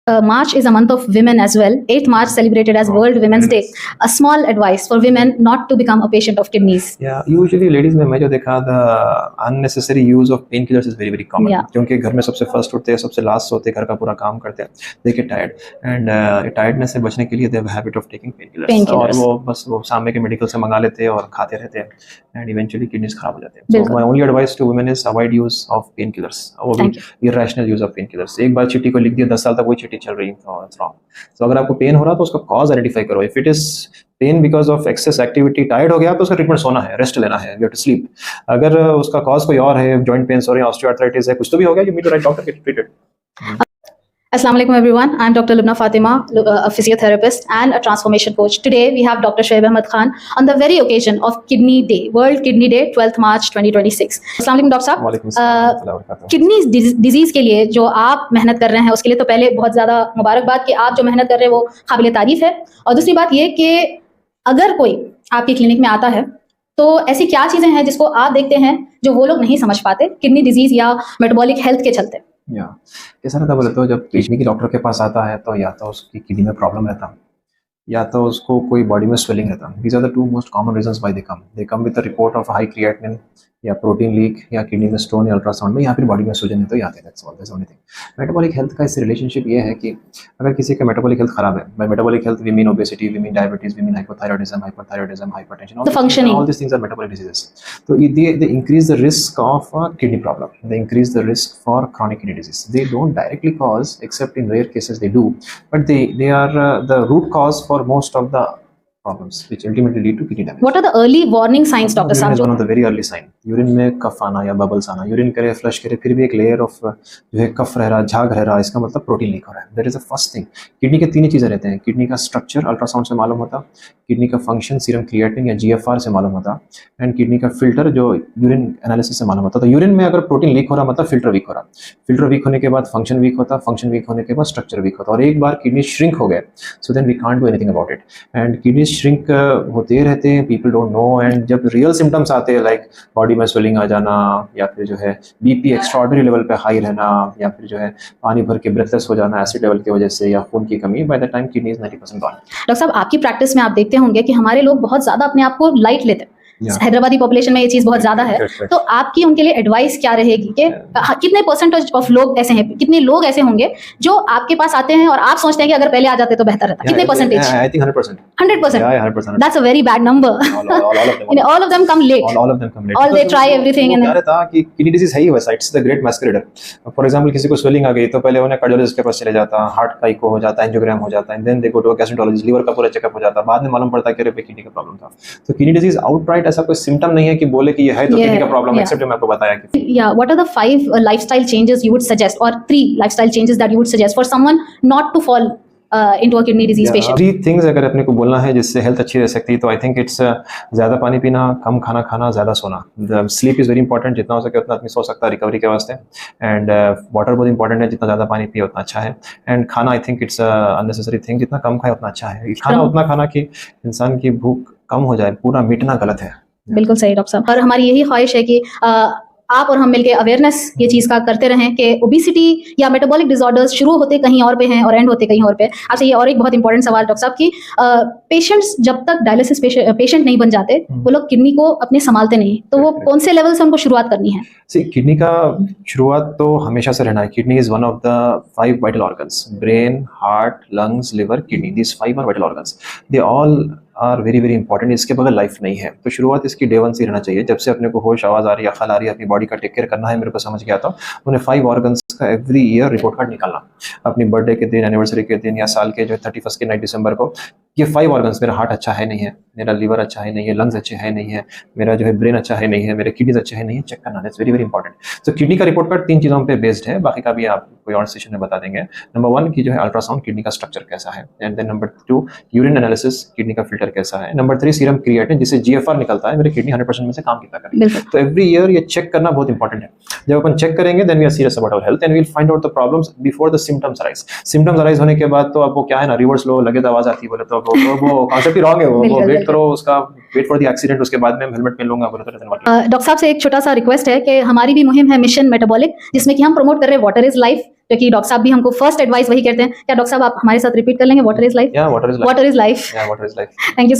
March is a month of women as well. 8th March celebrated as World Women's Day. A small advice for women not to become a patient of kidneys. Yeah, usually ladies में मैं जो देखा the unnecessary use of painkillers is very common. Yeah. क्योंकि घर में सबसे first उठते हैं, सबसे लास्ट होते हैं, घर का पूरा काम करते हैं, they get tired and tiredness से बचने के लिए they have a habit of taking painkillers. और वो बस वो सामने के मेडिकल से मंगा लेते हैं और खाते रहते हैं and eventually kidneys खराब हो जाते हैं. So my only advice to women is avoid use of painkillers. वो भी irrational use of painkillers. एक बार चीटी को लिख दिया 10 साल तक वही चीटी चल रही है, it's wrong. So अगर आपको पेन हो रहा है तो उसका कॉज आइडेंटिफाई करो. If it is pain because of excess activity, tired हो गया तो उसका ट्रीटमेंट सोना है, रेस्ट लेना है, यू हैव टू स्लीप. अगर उसका कॉज कोई और है, जॉइंट पेन हो रही है, ऑस्टियोआर्थराइटिस है, कुछ तो भी हो गया, you need to right doctor get treated. Assalamu alaikum everyone. I'm Dr. Lubna Fatima, a physiotherapist and a transformation coach. Today we have Dr. Shoaib Ahmed Khan on the very occasion of Kidney Day, World Kidney Day, 12th March 2026. Assalamu alaikum doctor साहब. वालेकुम अस्सलाम. Kidney disease के लिए जो आप मेहनत कर रहे हैं उसके लिए तो पहले बहुत ज़्यादा मुबारकबाद कि आप जो मेहनत कर रहे हैं वो काबिल तारीफ है. और दूसरी बात ये कि अगर कोई आपकी क्लिनिक में आता है तो ऐसी क्या चीज़ें हैं जिसको आप देखते हैं जो वो लोग नहीं समझ पाते किडनी डिजीज या मेटाबॉलिक हेल्थ के चलते? या कैसा रहता बोले तो जब किडनी के डॉक्टर के पास आता है तो या तो उसकी किडनी में प्रॉब्लम रहता या तो उसको कोई बॉडी में स्वेलिंग रहता. These are the two most common reasons why they come with the report of high creatinine या प्रोटीन लीक या किडनी में स्टोन या अल्ट्रासाउंड में या फिर बॉडी में सूजन है तो ये आते हैं. That's all, that's only thing. Metabolic health का इससे रिलेशनशिप ये है कि अगर किसी का मेटाबॉलिक हेल्थ खराब है, by metabolic health we mean obesity, we mean diabetes, we mean hypothyroidism, hypertension, all this things are metabolic diseases. तो they increase the risk of a kidney problem, they increase the risk for chronic kidney disease. They don't directly cause, except in rare cases they do, but they are the root cause for most of the problems which ultimately lead to kidney damage. What are the early warning signs, Dr. Urine is one of the very early sign. Urine में कफ आना या bubbles आना, urine करे flush करे फिर भी एक layer of जो है कफ रह रहा, झाग रह रहा, इसका मतलब प्रोटीन लीक हो रहा है. That is the first thing. Kidney के तीन ही चीज़ें रहते हैं. किडनी का स्ट्रक्चर अल्ट्रासाउंड से मालूम होता, किडनी का फंक्शन सीरम क्रिएटिनिन या GFR से मालूम होता, एंड किडनी का फिल्टर जो यूरिन एनालिसिस से मालूम होता. तो यूरिन में अगर प्रोटीन लीक हो रहा मतलब फिल्टर वीक हो रहा, फिल्टर वीक होने के बाद फंक्शन वीक होता, फंक्शन वीक होने के बाद स्ट्रक्चर वीक होता. और एक बार किडनी श्रिंक हो गए so then we can't do anything about it. And kidney shrink होते रहते हैं, पीपल डोंट नो. एंड जब रियल सिम्टम्स आते हैं लाइक बॉडी में स्वेलिंग आ जाना या फिर जो है बीपी एक्स्ट्राऑर्डिनरी लेवल पे हाई रहना या फिर जो है पानी भर के ब्रेथलेस हो जाना एसिड लेवल की वजह से या खून की कमी, by the time kidney is 90% gone. Doctor साहब आपकी प्रैक्टिस में आप देखते होंगे कि हमारे लोग बहुत ज्यादा अपने आप को लाइट लेते हैं. हैदराबादी पॉपुलेशन में ये चीज बहुत ज्यादा है. तो आपकी उनके लिए एडवाइस क्या रहेगी कि कितने परसेंटेज ऑफ लोग ऐसे हैं, कितने लोग ऐसे होंगे जो आपके पास आते हैं और आप सोचते हैं कि अगर पहले आ जाते तो बेहतर रहता? कितने percentage? I think 100%. 100%. That's a very bad number. All of them come late. All of them come late. All they try everything and क्या रहता कि किडनी डिजीज है ही वैसा, it's the great masquerader. For example किसी को swelling आ गई तो पहले उन्हें कार्डियोलॉजिस्ट के पास चले जाता, हार्ट का इको हो जाता, एंजियोग्राम हो जाता, and then they go to gastroenterologist, liver का पूरा चेकअप हो जाता. बाद में मालूम पड़ता है कि अरे किडनी का प्रॉब्लम था. तो किडनी डिजीज आउटराइट ऐसा कोई सिम्टम नहीं है कि बोले कि ये है तो किडनी का प्रॉब्लम, एक्सेप्ट मैं आपको बताया कि what are the 5 lifestyle changes you would suggest or 3 lifestyle changes that you would suggest for someone not to fall into a kidney disease patient? 3 things अगर अपने को बोलना है जिससे हेल्थ अच्छी रह सकती है तो आई थिंक इट्स ज़्यादा पानी पीना, कम खाना खाना, ज़्यादा सोना. Sleep is very important. जितना हो सके उतना आदमी सो सकता है रिकवरी के वास्ते. एंड वाटर बहुत इंपॉर्टेंट है, जितना ज़्यादा पानी पिए उतना अच्छा है. एंड खाना I think it's unnecessary thing, जितना कम खाए उतना अच्छा है. खाना उतना खाना कि इंसान की भूख कम हो जाए, पूरा मिटना गलत है. बिल्कुल सही डॉक्टर साहब. और हमारी यही ख्वाहिश है कि आप और हम मिलकर अवेयरनेस ये चीज़ का करते रहें कि ओबेसिटी या मेटाबॉलिक डिसऑर्डर्स शुरू होते कहीं और पे हैं और एंड होते कहीं और पे. आपसे ये और एक बहुत इंपॉर्टेंट सवाल डॉक्टर साहब कि पेशेंट्स जब तक डायलिसिस पेशेंट नहीं बन जाते वो लोग किडनी को अपने संभालते नहीं, तो वो कौन से लेवल से उनको शुरुआत करनी है? किडनी का शुरुआत तो हमेशा से रहना है. Kidney is one of the 5 vital organs. Brain, heart, lungs, liver, kidney, this 5 are vital organs. They all are very very important. इसके बगैर लाइफ नहीं है. तो शुरुआत इसकी डे 1 से रहना चाहिए. जब से अपने को होश आवाज़ आ रही है, अकल आ रही है, अपनी बॉडी का टेक केयर करना है, मेरे को समझ गया था, उन्हें 5 ऑर्गन्स का एवरी ईयर रिपोर्ट कार्ड निकालना. अपनी बर्थडे के दिन, एनिवर्सरी के दिन या साल के जो 31 के नाइट दिसंबर को ये 5 ऑर्गन्स, मेरा हार्ट अच्छा है नहीं है, मेरा लीवर अच्छा है नहीं है, लंग्स अच्छे है नहीं है, मेरा जो है ब्रेन अच्छा है नहीं है, मेरे किडनीज अच्छे है नहीं है, चेक करना. That's very very important. तो किडनी का रिपोर्ट कार्ड 3 चीज़ों पे बेस्ड है, बाकी का भी आप कोई और सेशन में बता देंगे. नंबर 1 की जो है अल्ट्रासाउंड, किडनी का स्ट्रक्चर कैसा है. And then number 2 urine analysis, kidney का फिल्टर कैसा है. नंबर 3 सीरम क्रिएटिनिन जिससे GFR निकलता है, मेरे किडनी 100% में से काम कितना करे. तो एवरी ईयर ये चेक करना बहुत इंपॉर्टेंट है. जब अपन चेक करेंगे then we are serious about our health and we will find out the problems before the symptoms arise. Symptoms arise होने के बाद तो आपको क्या है ना, रिवर्स लो लगे तो आवाज आती है बोले तो वो कॉन्सेप्ट ही रॉन्ग है। वो बिल्कुल, वेट बिल्कुल। करो उसका, वेट फॉर द एक्सीडेंट, उसके बाद में हेलमेट पहन लूंगा, बोलो तो doesn't work। डॉक्टर साहब से एक छोटा सा रिक्वेस्ट है कि हमारी भी मुहिम है मिशन मेटाबॉलिक, जिसमें कि हम प्रमोट कर रहे हैं वाटर इज लाइफ, क्योंकि डॉक्टर साहब भी हमको फर्स्ट एडवाइस वही कहते हैं। क्या डॉक्टर साहब आप हमारे साथ रिपीट कर लेंगे, water is life? Yeah, water is life. Water is life. Yeah, water is life. Thank you.